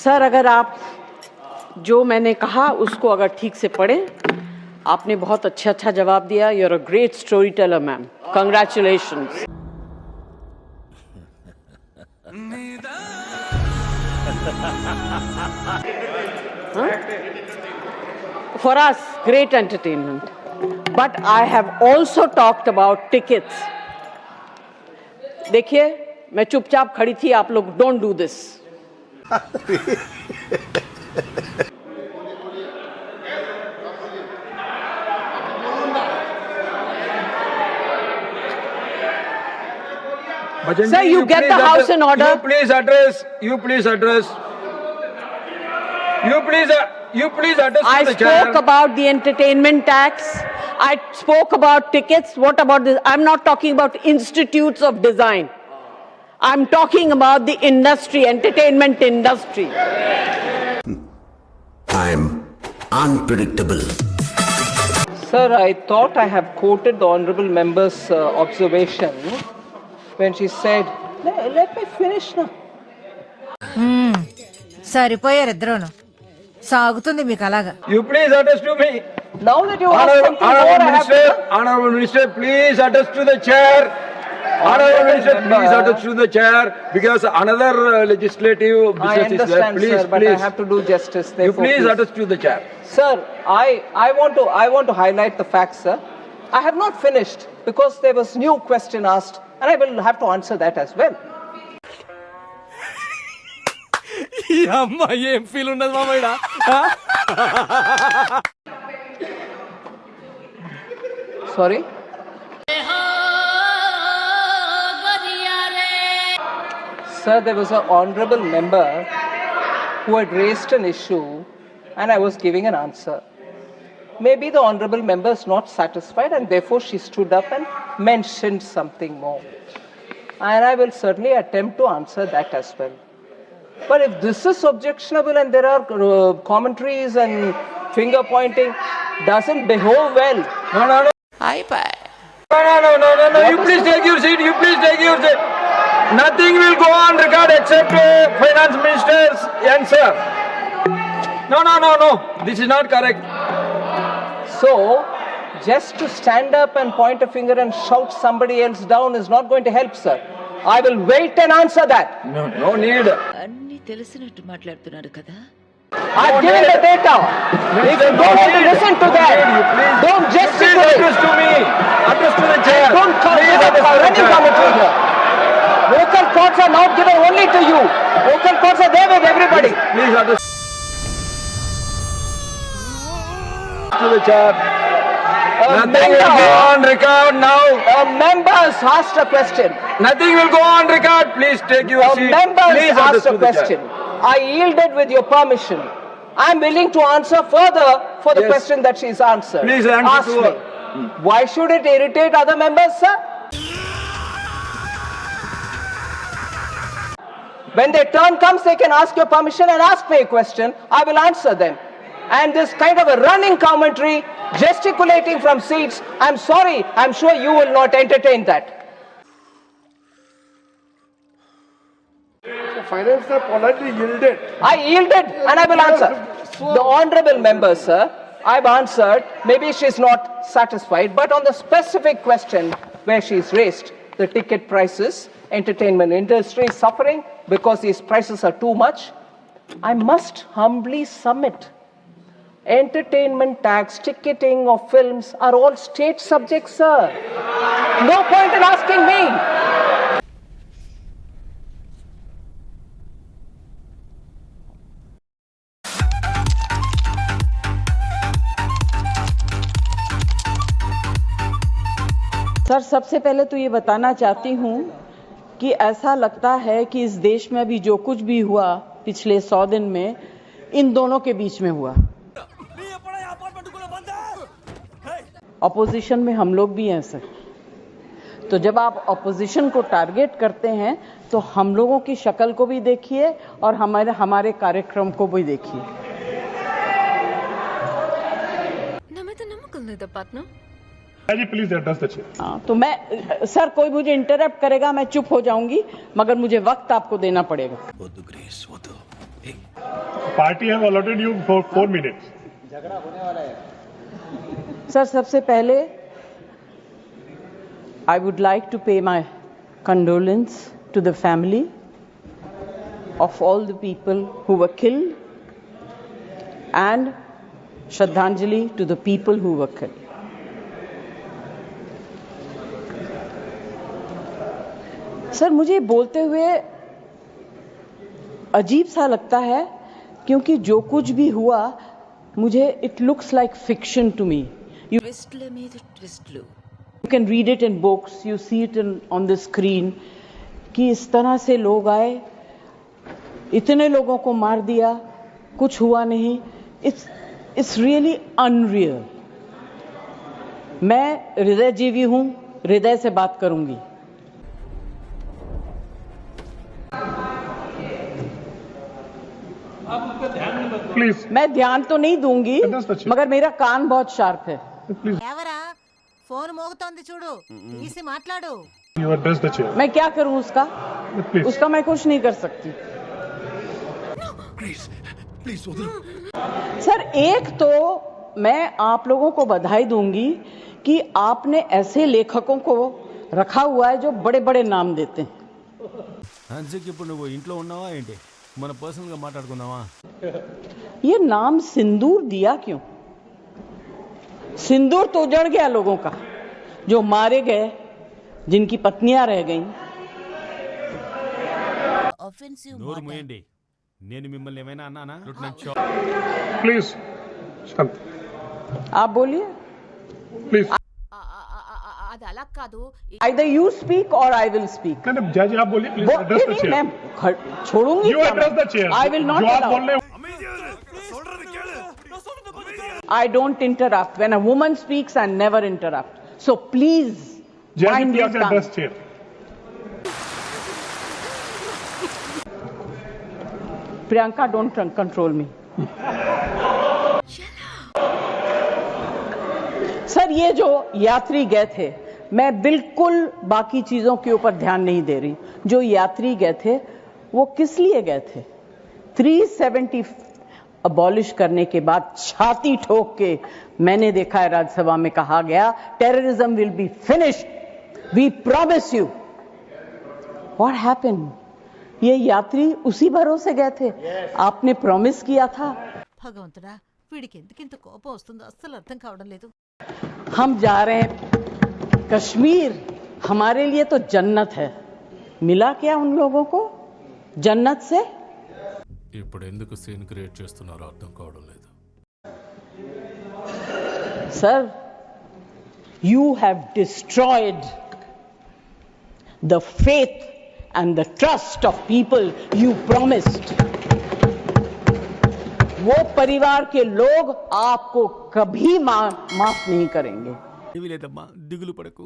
Sir, अगर आप जो मैंने कहा उसको अगर ठीक से पढ़ें, आपने बहुत अच्छा जवाब दिया. You are a great story teller ma'am. Congratulations. For us, great entertainment. But I have also talked about tickets. देखिए, मैं चुपचाप खड़ी थी. आप लोग don't do this. Sir, you get the house in order. You please address. You please address I to the chair. spoke about the entertainment tax. I spoke about tickets. What about this? I'm not talking about institutes of design. I'm talking about the industry, entertainment industry. I'm unpredictable. Sir, I thought I have quoted the honourable member's observation when she said, let me finish now. సరిపోయారు ఇద్దరును సాగుతుంది మీకు అలాగా. You please address to me. Now that you ask something more, I have to... Honourable Minister, please address to the chair. Honourable Minister, please address to the chair because another legislative business is there. I understand, Please, sir, but please. I have to do justice. You Therefore, please address to the chair. Sir, I want to highlight the facts, sir. I have not finished because there was new question asked, and I will have to answer that as well. ఈ అమ్మాయి ఏం feel ఉండదు మామయ్య. Sorry? Sir, there was an honourable member who had raised an issue and I was giving an answer. Maybe the honourable member is not satisfied and therefore she stood up and mentioned something more. And I will certainly attempt to answer that as well. But if this is objectionable and there are commentaries and finger pointing, doesn't behove well. No. No. You please take your seat. You please take your seat. Nothing will go on record except Finance Minister's answer. No. This is not correct. So, just to stand up and point a finger and shout somebody else down is not going to help, sir. I will wait and answer that. No need. అన్ని తెలిసినట్టు మాట్లాడుతున్నారు కదా. I've given the data. If you don't want to listen to that, don't gesticulate. Address to me. Address to the chair. Don't give a running commentary here. Vocal cords are not given only to you. Vocal cords are there with everybody. Please address to the chair. Nothing will go on record now. A member has asked a question. Nothing will go on record. Please take your seat. A member Please has address asked a to the question. chair. I yielded with your permission. I am willing to answer further for the Yes. question that she's answered. Please answer Ask to me. her. Why should it irritate other members, sir? When their turn comes, they can ask your permission and ask me a question. I will answer them. And this kind of a running commentary, gesticulating from seats, I'm sorry, I'm sure you will not entertain that. Finance Minister politely yielded. I yielded and I will answer. The honourable member, sir, I've answered. Maybe she's not satisfied, but on the specific question where she's raised, the ticket prices, entertainment industry is suffering because these prices are too much, I must humbly submit. Entertainment tax, ticketing of films are all state subjects, sir. No point in asking me. Sir, सबसे पहले तो ये बताना चाहती हूँ कि ऐसा लगता है कि इस देश में अभी जो कुछ भी हुआ पिछले 100 दिन में इन दोनों के बीच में हुआ. ऑपोजिशन में हम लोग भी हैं सर. तो जब आप ऑपोजिशन को टारगेट करते हैं तो हम लोगों की शक्ल को भी देखिए और हमारे कार्यक्रम को भी देखिए. Please address the chair. तो मैं सर, कोई मुझे इंटरप्ट करेगा मैं चुप हो जाऊंगी, मगर मुझे वक्त आपको देना पड़ेगा. Party have allotted you for 4 minutes. Sir, सबसे पहले I would like to pay my condolence to the family of all the people who were killed and Shraddhanjali to the people who were killed. Sir, मुझे बोलते हुए अजीब सा लगता है क्योंकि जो कुछ भी हुआ मुझे it looks like fiction to me. ట్విస్ట్ల మీద ట్విస్ట్లు. You can read it in books, you see it on the screen कि इस तरह से लोग आए, इतने लोगों को मार दिया, कुछ हुआ नहीं. It's really unreal. मैं हृदयजीवी हूं, हृदय से बात करूंगी. Please. मैं ध्यान तो नहीं दूंगी, Address the chair. मगर मेरा कान बहुत शार्प है. Please. ఎవరా ఫోన్ మోగుతోంది చూడు తీసి మాట్లాడు. You address the chair. मैं क्या करूं उसका? Please. उसका मैं कुछ नहीं कर सकती. सर, एक तो मैं आप लोगों को बधाई दूंगी कि आपने ऐसे लेखकों को रखा हुआ है जो बड़े बड़े नाम देते हैं. హన్సిక్ ఇప్పుడు నువ్వు ఇంట్లో ఉన్నావా ఏంటి? మన పర్సనల్ గా మాట్లాడుకుందామా? ये नाम सिंदूर दिया क्यों? सिंदूर तो उजड़ गया लोगों का, जो मारे गए, जिनकी पत्नियां रह गईं. ఆఫెన్సివ్ నోరు మూయండి. నేను మిమ్మల్ని ఏమైనా అన్నానా? Please. Shant. आप बोलिए. Please. అది అలా కాదు. Either you speak or I will speak. No, Jaji, आप बोलिए. Please address the नहीं, chair. मैं छोड़ूंगी. You address the chair. I will not जो आप allow. बोल रहे हो. I don't interrupt. When a woman speaks, I never interrupt. So please, Jaji, mind your please address tongue. chair. Priyanka, don't control me. Sir, ये जो यात्री गए थे, मैं बिल्कुल बाकी चीजों के ऊपर ध्यान नहीं दे रही. जो यात्री गए थे वो किस लिए गए थे? 370 अबॉलिश करने के बाद छाती ठोक के मैंने देखा है राज्यसभा में कहा गया terrorism will be finished, we promise you. What happened? ये यात्री उसी भरोसे गए थे. आपने प्रॉमिस किया था. భగవంతుడా, వీడికి ఎందుకింత కోపం వస్తుందో అస్సలు అర్థం కావడం లేదు. हम जा रहे हैं कश्मीर, हमारे लिए तो जन्नत है. मिला क्या उन लोगों को जन्नत से? ఇప్పుడు ఎందుకు సీన్ క్రియేట్ చేస్తున్నారో అర్థం కావడం లేదు. Sir, you have destroyed the faith and the trust of people you promised. वो परिवार के लोग आपको कभी माफ नहीं करेंगे. ఏమీ లేదమ్మా, దిగులు పడకు.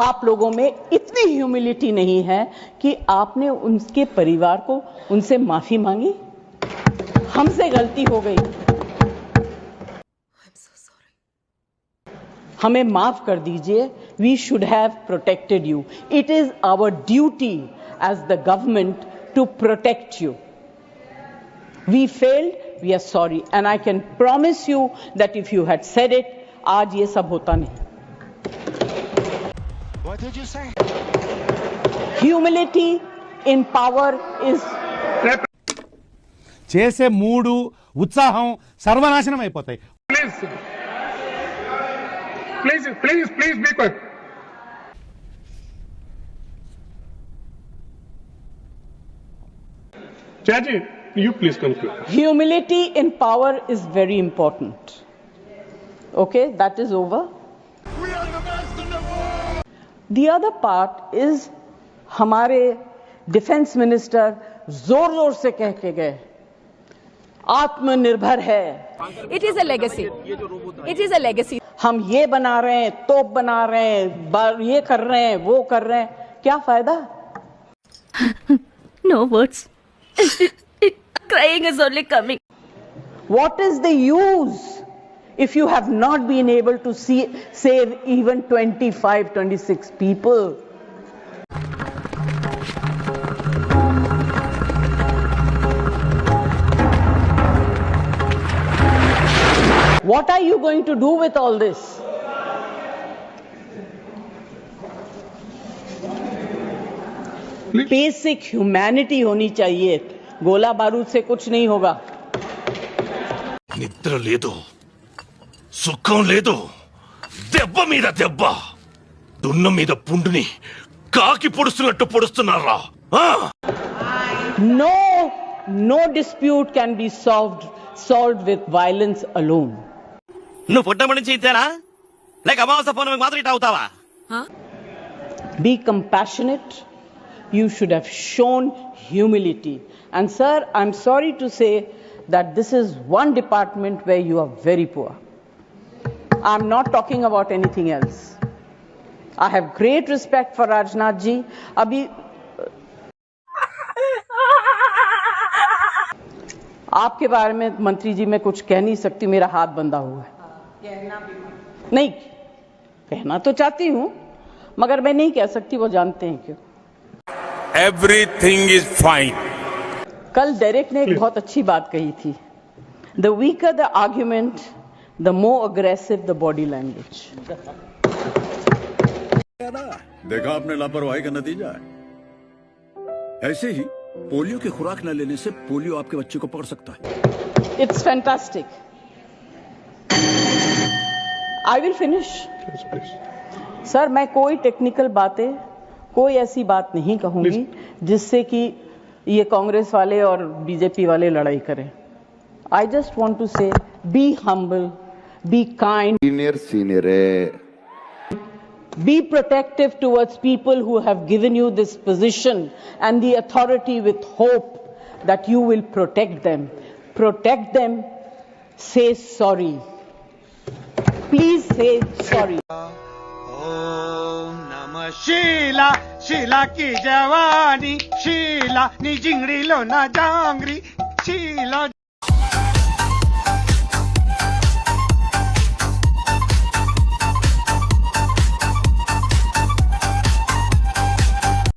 आप लोगों में इतनी ह्यूमिलिटी नहीं है कि आपने उनके परिवार को उनसे माफी मांगी. हमसे गलती हो गई, हमें माफ कर दीजिए. We should have protected you. It is our duty as the government to protect you. We failed, we are sorry, and I can promise you that if you had said it, आज ये सब होता नहीं. What did you say? Humility in power is చేసే మూడు ఉత్సాహం సర్వనాశనం అయిపోతాయి. Please. Please be quiet. Jaji, you please conclude. humility in power is very important. Okay, that is over. We are the best in the world. The other part is हमारे defence minister जोर जोर से कह के गए आत्मनिर्भर है. It is a legacy. It is a legacy. हम ये बना रहे हैं, तोप बना रहे हैं, ये कर रहे हैं, वो कर रहे हैं. क्या फायदा? No words. Crying is only coming. What is the use if you have not been able to save even 25, 26 people? What are you going to do with all this? Basic humanity होनी चाहिए. गोला बारूद से कुछ नहीं होगा. నిద్ర లేదు సుఖం లేదు దెబ్బ మీద దెబ్బ దున్న మీద పుండుని కాకి పొడుస్తున్నట్టు పొడుస్తున్నారా No dispute can be solved with violence alone. నువ్వు పుట్టమని చేతేనా లేక అమావాస పౌర్ణమికి మాత్రం ఇట అవుతావా Be compassionate. You should have shown humility. And sir, I'm sorry to say that this is one department where you are very poor. I'm not talking about anything else. I have great respect for Rajnath ji. Abhi आपके बारे में मंत्री जी मैं कुछ कह नहीं सकती, मेरा हाथ बंधा हुआ है. नहीं कहना तो चाहती हूं मगर मैं नहीं कह सकती, वो जानते हैं क्यों. एवरीथिंग इज फाइन कल डेरेक ने एक बहुत अच्छी बात कही थी. The weaker the argument the more aggressive the body language. देखा आपने लापरवाही का नतीजा है. ऐसे ही पोलियो की खुराक न लेने से पोलियो आपके बच्चे को पकड़ सकता है. It's fantastic. I will finish. Sir मैं कोई टेक्निकल बातें, कोई ऐसी बात नहीं कहूंगी जिससे कि ये कांग्रेस वाले और बीजेपी वाले लड़ाई करें. आई जस्ट वांट टू से be humble, be kind, senior है. be protective towards people who have given you this position and the authority with hope that you will protect them. Protect them. Say sorry. Please say sorry. ओम नमः शीला शीला की जवानी शीला नी जिंगड़ी लो ना जांगरी शीला